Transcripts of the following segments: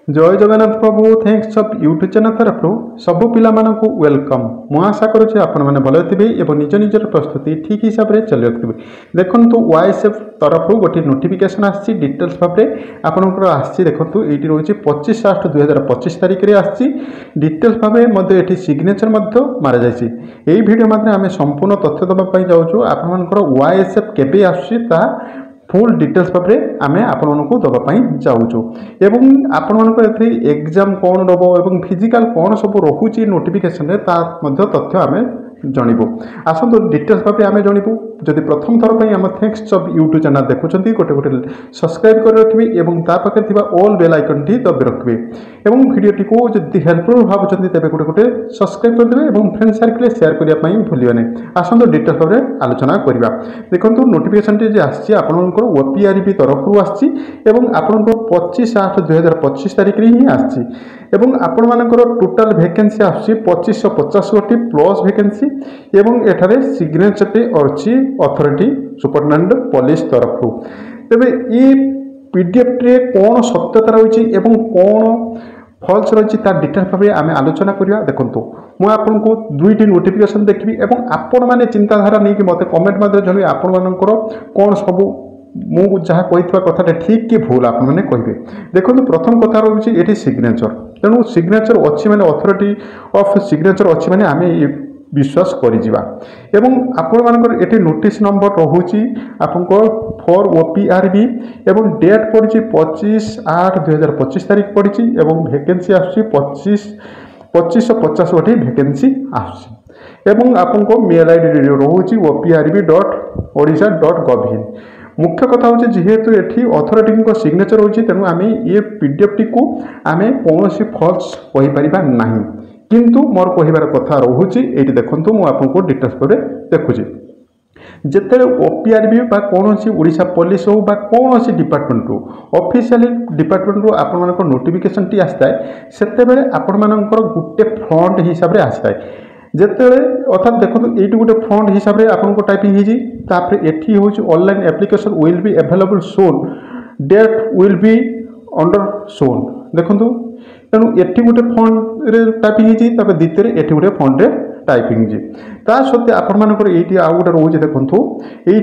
जय जगन्नाथ प्रभु thanks of YouTube channel तरफ सबु पिला मानकु वेलकम। मु आशा करुचे आपण मैंने भल थे और निज निजर प्रस्तुति ठीक हिसाब से चल रखिए। देखो वाईएसएफ तरफ गोटे नोटिफिकेशन आसी डिटेल्स भाव में आपंकर आसी देखो ये रोचे 25/8/2025 तारिख में आसी डिटेल्स भाव में सिग्नेचर मारा जाए। यही वीडियो माध्यम आम संपूर्ण तथ्य देवाई जाऊँ आपर वाईएसएफ केबे आसा फुल डिटेल्स भाव में आम आपको दवाई जाऊँ एवं आपण एग्जाम कौन रब और फिजिकाल कौन सब रोचे नोटिफिकेशन तथ्य आम जानबू। आसतु डिटेल्स भाव आम जानबू। जदि प्रथम थर पर आम थैंक्स ऑफ यूट्यूब चैनल देखुं गोटे गोटे सब्सक्राइब कर रखिए और पाखे ऑल बेल आइकन टी दबी रखिए और वीडियो को जब हेल्पफुल भावुं तेज गोटे गोटे सब्सक्राइब करदे और फ्रेंड सर्कल शेयर करने भूलिए नहीं। आसतु डिटेल्स भाव में आलोचना करवा। देखो नोटिफिकेशन टी आपंकर ओपीआरबी तरफ आसी 25/8/2025 तारिख में ही आसी आपण मानकर टोटाल वैकेंसी आसी 2550 गोटी प्लस वैकेंसी एवं एठारे सिग्नेचर टी अच्छी अथॉरिटी सुपरिटेंडेंट पुलिस तरफ। तेबे ये पीडीएफ रे कौन सत्यता रही एवं कौन फल्स रही डिटेल्स भाव आम आलोचना करवा। देखो मुझे आपको दुईटी नोटिफिकेशन देखी और आपण मैंने चिंताधारा नहीं कि मत कमेंट मध्य जन आपण मानकर कौन सब मु जहाँ कही कथा ठीक कि भूल आप मैंने कहे। देखो प्रथम कथा रही ये सिग्नेचर तेणु सिग्नेचर अच्छी माने अथॉरिटी ऑफ सिग्नेचर अच्छी माने आम विश्वास करिजिबा एवं आपण मानकर एटी नोटिस नंबर रहुची आपनको फॉर ओपीआरबी एवं डेट पड़ी 25/8/2025 तारिख पड़ी एवं वैकेंसी आसी 2550 गोटी वैकेंसी आसी एवं आपनको मेल आईडी रहुची oprb.odisha.gov। मुख्य कथा हूँ जेहेतु ये अथॉरिटी सिग्नेचर होती तेणु आम ये पीडीएफ टी को आम कौन फल्स कहीपर ना किंतु मोर कहार कथा रोचे ये देखो मुझे डिटेल्स पर देखुची जिते ओपीआरबी कौन ओडिशा पुलिस हो कौन डिपार्टमेंट रू ऑफिशियल डिपार्टमेंट रू आपण नोटिफिकेशन टी आसता है से आपण मानकर गोटे फ्रंट हिसाब से आसता है जिते अर्थात देखो ये गोटे फ्रंट हिसाब से आपको टाइपिंग होती हूँ online application will be available soon date will be under soon. देखो तेणु ये गोटे फंड रे टाइपिंग होती द्वितीय ये गोटे फंड रे टाइपिंग ता सत्वे आपण मानकर ये आउ गोटे रोचे देखो ये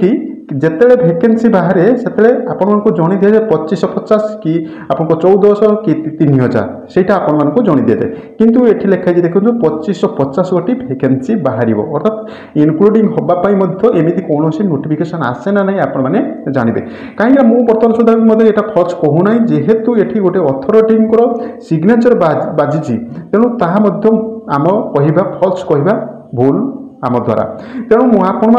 जिते वैकेंसी बाहर से आपको जन दि जाए 2550 कि आपको 1400 कि 3000 से जन दि जाए किंतु ये लिखाई देखो 2550 गोटी वैकेंसी बाहर अर्थात इनक्लूडिंग हाँपाई एमती कौन नोटिफिकेशन आसे ना नहीं आपण मैंने जानवे कहीं मुझे बर्तमान सुधा भी मतलब यहाँ फल्स कहूना जेहेतु ये गोटे अथॉरिटी सिग्नेचर बाजी तेणु ताम कहवा फल्स कहवा भूल आम द्वारा तेणु मुझे आपण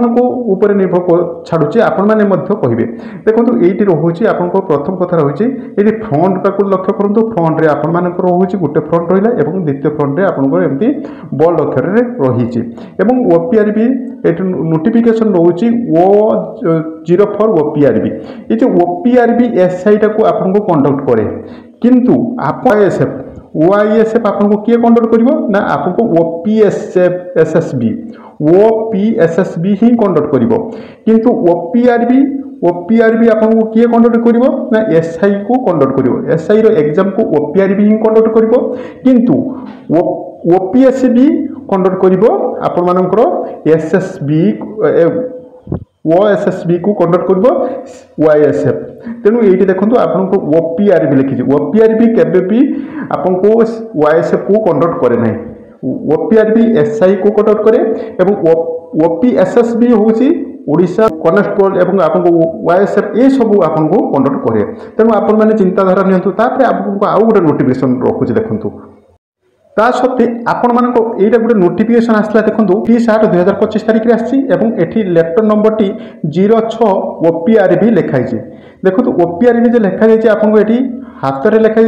निर्भर छाड़ुचे आपण मैंने कहे। देखो ये रोचे आप प्रथम कथा रही ये फ्रंट टाक लक्ष्य करूँ फ्रंट रे आपण मान रोचे गोटे फ्रंट रहा और द्वितीय फ्रंट रे आपको एमती बड़ अक्षर रही ओपीआरबी ये नोटिफिकेशन रोचे O04 ओपीआरबी ये जो ओपीआरबी एसआई टाक आपको कंडक्ट करे किंतु आप वाईएसएफ आपको किए कंडक्ट कर आपको ओपीएसएसबी ही कंडक्ट कर किंतु ओपीआरबी आपको किए कंडक्ट कर एसआई को कंडक्ट कर एसआई रो एग्जाम को ओपीआरबी ही कंडक्ट कर किंतु ओपीएसबी कंडक्ट कर आपण मानकर एसएसबी ओएसएसबी को कंडक्ट कर वाईएसएफ। तेणु ये देखो आपको ओपीआरबी लिखी ओपीआरबी केबे भी आपको वाईएसएफ को कंडक्ट करे ना ओपीआरबी एसआई को कंडक्ट करे और ओपीएसएसबी हूँ ओडिशा कनेस्टेबल एवं आपको वाईएसएफ ये सब आपको कंडक्ट करे। तेणु आपण मैंने चिंताधारा नितापर आपको आउ गोटे नोटिफिकेशन रखुचे देखो ता सत्वे आपण मानक एटा गोटे नोटिफिकेशन आसला देखो 30/8/2025 तारिख में आसी एठी लेटर नंबर टी 06 ओपीआरबी लिखाई देखो ओपीआरबी जो लिखाई आपको ये हाथ में लिखाई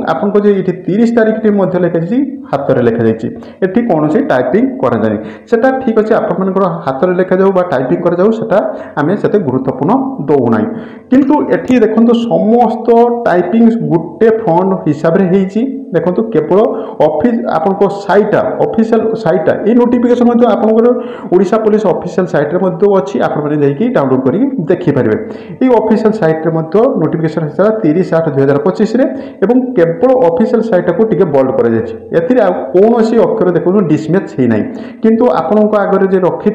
आपको ये 30 तारिख में लिखाई हाथ में लिखाई ये कौन से टाइपिंग करा ठीक अच्छे आपण हाथ में लिखा जाऊ टाइपिंग कर जाऊ सेटा आम से गुरुत्वपूर्ण दौना किंतु एठी देखो समस्त टाइपिंग गोटे फ्रंट हिसाब से देखो केवल ऑफिस आपको साइटा ऑफिशियल साइटा ये notification Odisha police official site रे अच्छी आपने डाउनलोड कर देखिपारे। ये ऑफिशियल सैट्रे नोटिफिकेशन होता 30/8/2025 और केवल ऑफिशियल सैट को टिके बोल्ड कर कौन अक्षर देखो डिसमैच होना किंतु आपण आगे जो रखी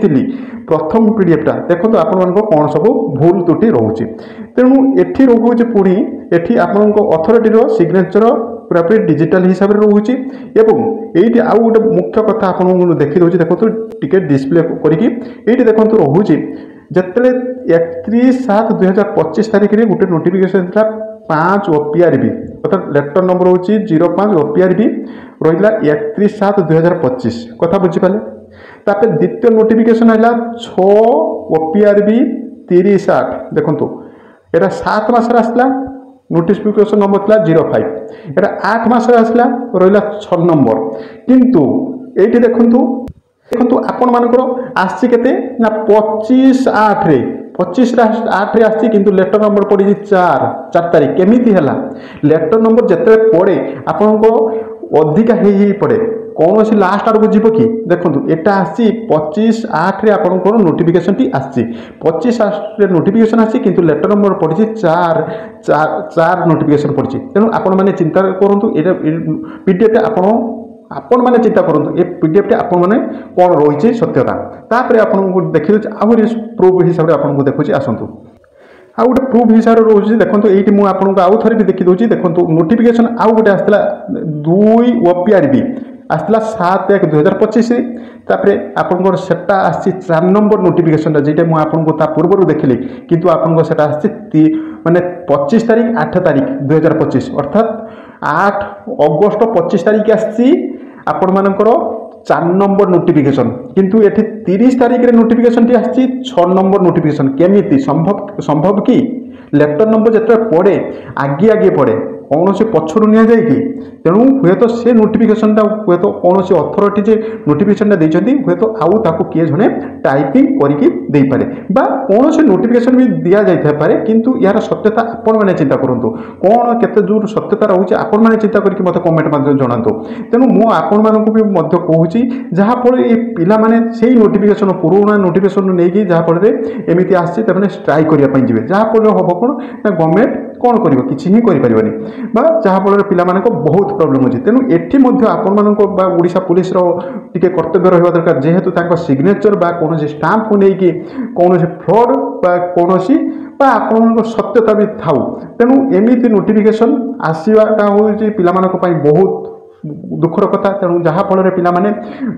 प्रथम पीडीएफटा देखो आपण कौन सब भूल त्रुटि रोचे तेणु एठी रोचे पुणी एठी आपण अथॉरिटी सिग्नेचर पूरापूरी डिजिटल हिसाब से रोचे ये आउ गोटे मुख्य कथा आपको देखी दूसरी देखो टिके डिस्प्ले करके देखो रोचे जिते 31/7/2025 तारीख में गोटे नोटिफिकेशन था 5 OPRB अर्थात लेटर नंबर हूँ 05 OPRB रहा 31/7/2025 कथा बुझीपारे तापर द्वितीय नोटिफिकेशन है 6 OPRB 30/8 देखो यहाँ 7 मसर आसला नोटिफिकेशन नंबर था 05 यहाँ 8 मसर आसला रहा 6 नंबर किंतु ये देखु देखो आपण मानकर आसी के 25/8 25/8 आसी किंतु लेटर नंबर पड़ी 4 तारीख केमी है लेटर नंबर जिते पड़े आपण अधिका ही पड़े कौन सी लास्ट आड़ को जीव कि देखो यहाँ आसी 25/8 आपंकर नोटिफिकेशन टी आसी 25/8 नोटिफिकेशन आसी किंतु लेटर नंबर पड़ी 4 नोटिफिकेशन पड़ी तेणु आपण मैंने चिंता करूँ पीडीएफ आपण मैंने चिंता करूँ ये पीडीएफ आपण मैंने कौन रही सत्यता तापर आपको देखी आहरी प्रूफ हिसाब से आपको देखुची आसतु आउ गोटे प्रूफ हिसाब से रोचे देखो ये मुझे आउ थे भी देखी दूसरी देखो नोटिफिकेशन आउ गोटे आसला 2 OPRB आसला 7/1/2025 तापर आपंकर सेटा आसी 4 नंबर नोटिफिकेशन जेटा मुझे आपको पूर्व देखिली किंतु आपंकर सेटा आसी माने 25 तारीख 8 तारीख 2025 अर्थात 8 अगस्त 25 तारीख आसी आपण मानकर 4 नंबर नोटिफिकेशन किंतु ये 30 तारीख रे नोटिफिकेशन टी आसी 6 नंबर नोटिफिकेशन केमिति संभव कि लेटर नंबर जिते पड़े आगे पड़े कौन से पछरू नि जाए कि तेणु हे तो से नोटिफिकेशन हे तो कौन से अथॉरिटी जे नोटिफिकेशन देते हे तो आउ ताको किए जने टाइपिंग करके दे पारे बा कौन से नोटिफिकेशन भी दिया जाय पारे किंतु यार सत्यता आपण माने चिंता करंतु कौन केते दूर सत्यता रहउची आपण माने चिंता करके मते कमेंट माध्यम जणांतु तेणु मु आपण मानकु भी मध्य कहूची जहा फल ए पिला माने सेही नोटिफिकेशन पुराना नोटिफिकेशन नै कि जहा फल रे एमिति आसी तमने स्ट्राइक करिया पई जिवे जहा फल होबो कोन ना गवर्नमेंट कौन कर किसी ही करें जहाँफल पिला बहुत प्रोब्लेम अच्छी तेणु एटी आपण ओडिशा पुलिस टिके कर्तव्य रहा दरकार जेहेतु सिग्नेचर बा कौन स्टाम्प को लेकिन कौन फ्रॉड बा कौन आपण सत्यता भी थाउ तेणु एमती नोटिफिकेशन आसवाटा हूँ पाई बहुत दुखर कथा तेणु जहाँफल पिलाने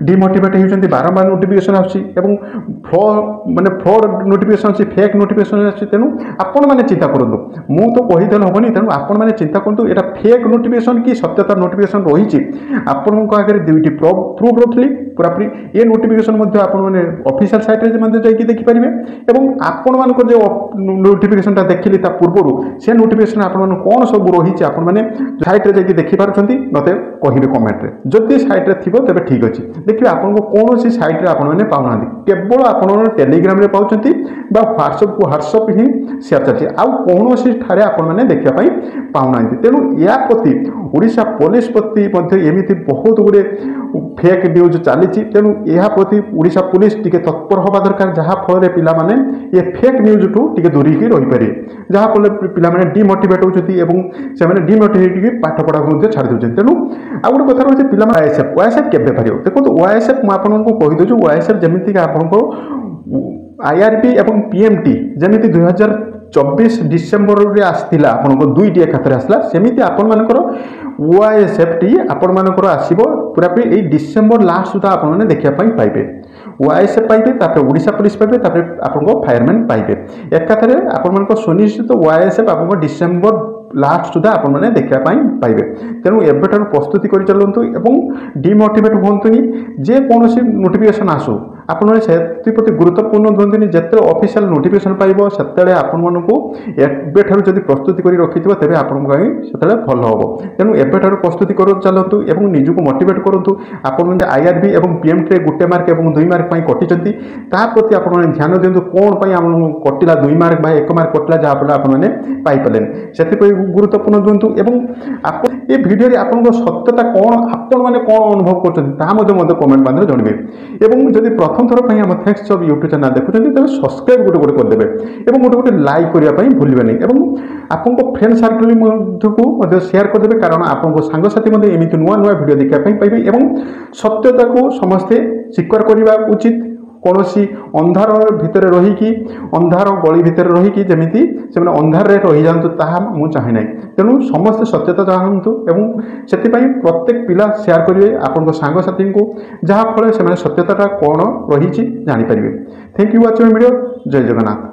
डिमोटिवेट होती बारंबार नोटिफिकेशन माने फ्रॉड नोटिफिकेशन अच्छी फेक नोटिफिकेशन अच्छी तेणु आपण मैंने चिंता करूँ मु तो कहीदेल हेनी तेणु आपण मैंने चिंता करूँ यहाँ फेक नोटिफिकेशन कि सत्यता नोटिफिकेशन रही आपण आगे दुईटी प्रूफ रखी पूरापूरी ये नोटिफिकेशन आपने ऑफिशियल साइट जाकि देखिपारे और आपण मान जो नोटिफिकेशन देखिली पूर्व से नोटिफिकेशन आपण कौन सब रही आप साइट जाकि देखिपारे मत कहे कमेंट रे जदि सैट्रे थी तेज ठीक अच्छे देखिए आपको कौन सी सैट्रे आपने पाऊना केवल आप टेलीग्राम रे पाँच व्हाट्सएप को व्हाट्सएप ही सेयार चलती आउ कौन सी ठारे आपने देखापी पाऊना तेणु या प्रति ओडिशा पुलिस प्रति एमती बहुत गुड़े फेक न्यूज चली तेणु यह प्रति ओडिशा पुलिस टिके तत्पर हवा दरकार जहाँफल पिलाने ये फेक न्यूज टू टिके दूरी रही पारे जहाँफल पिलाने डिमोटिवेट होती से डिमोटिवेट पाठ पढ़ा छाड़ी दूसरे तेणु आ गोटे कथा रही पिला ओएसएफ केवे पार देखो ओएसएफ मुझे कहीदे ओएसएफ जमीक आपको आईआरबी और पीएमटी जमी 2024 डिसेम्बर रे आसला आपको दुईटी एकाथरे आसला सेमती आपण मानकर ओएसएफ टी आपण मानकर आसीबो पूरापूरी यही डिसेम्बर लास्ट सुधा आपने देखापी पाइबे ओएसएफ पाइबे तापर ओडिशा पुलिस पाइबे तापर आपको फायरमैन पाइबे एकाथरे आपण सुनिश्चित ओएसएफ आपको डिसेम्बर लास्ट सुधा आपने देखापी पाइबे तेणु एबेठार प्रस्तुति कर चलतु डिमोटिवेट होंतुनी जेकोसी नोटिफिकेशन आसू आपने से गुरुत्वपूर्ण दिखते जिते ऑफिशियल नोटिफिकेशन पाइब से आपको एबेठार जब प्रस्तुति कर रखि तेज आपसे भल हम तेणु एबेठार प्रस्तुति कर चलतु और निजक मोटिवेट करूँ आप आईआरबी और पीएमटी गोटे मार्क और 2 मार्क कटिंट प्रति आप ध्यान दिंतु कौन कटिला 2 मार्क 1 मार्क कटिला जहाँफल आपने पाइपारे से गुरुत्वपूर्ण दिंतु ए भिडियो आपको सत्यता कौन आपण मैंने कौन अनुभव कर कमेंट माध्यम जानवे और जब प्रथम थर पर आम थैंक्स जब यूट्यूब चैनल देखुं तेज सब्सक्राइब गोटे गोटे करदे और गोटे गोटे लाइक करने भूलें नहीं और आपको फ्रेंड सर्कल को शेयर करदे कारण आपको सांगसाथी एमती नुआ नुआ भिडियो देखापी पाइबे और सत्यता को समस्ते स्वीकार करने उचित कौन अंधार भितर रहीकि अंधार गली भितर रहीकि जमीती से अंधार रही जातु ताहा मु चाहे ना तेणु समस्ते सत्यता चाहतु से प्रत्येक पिला शेयर करेंगे आपण सांगसाथी को जहाँफल से सत्यता कौन रही जानीपर। Thank you watching video. जय जगन्नाथ।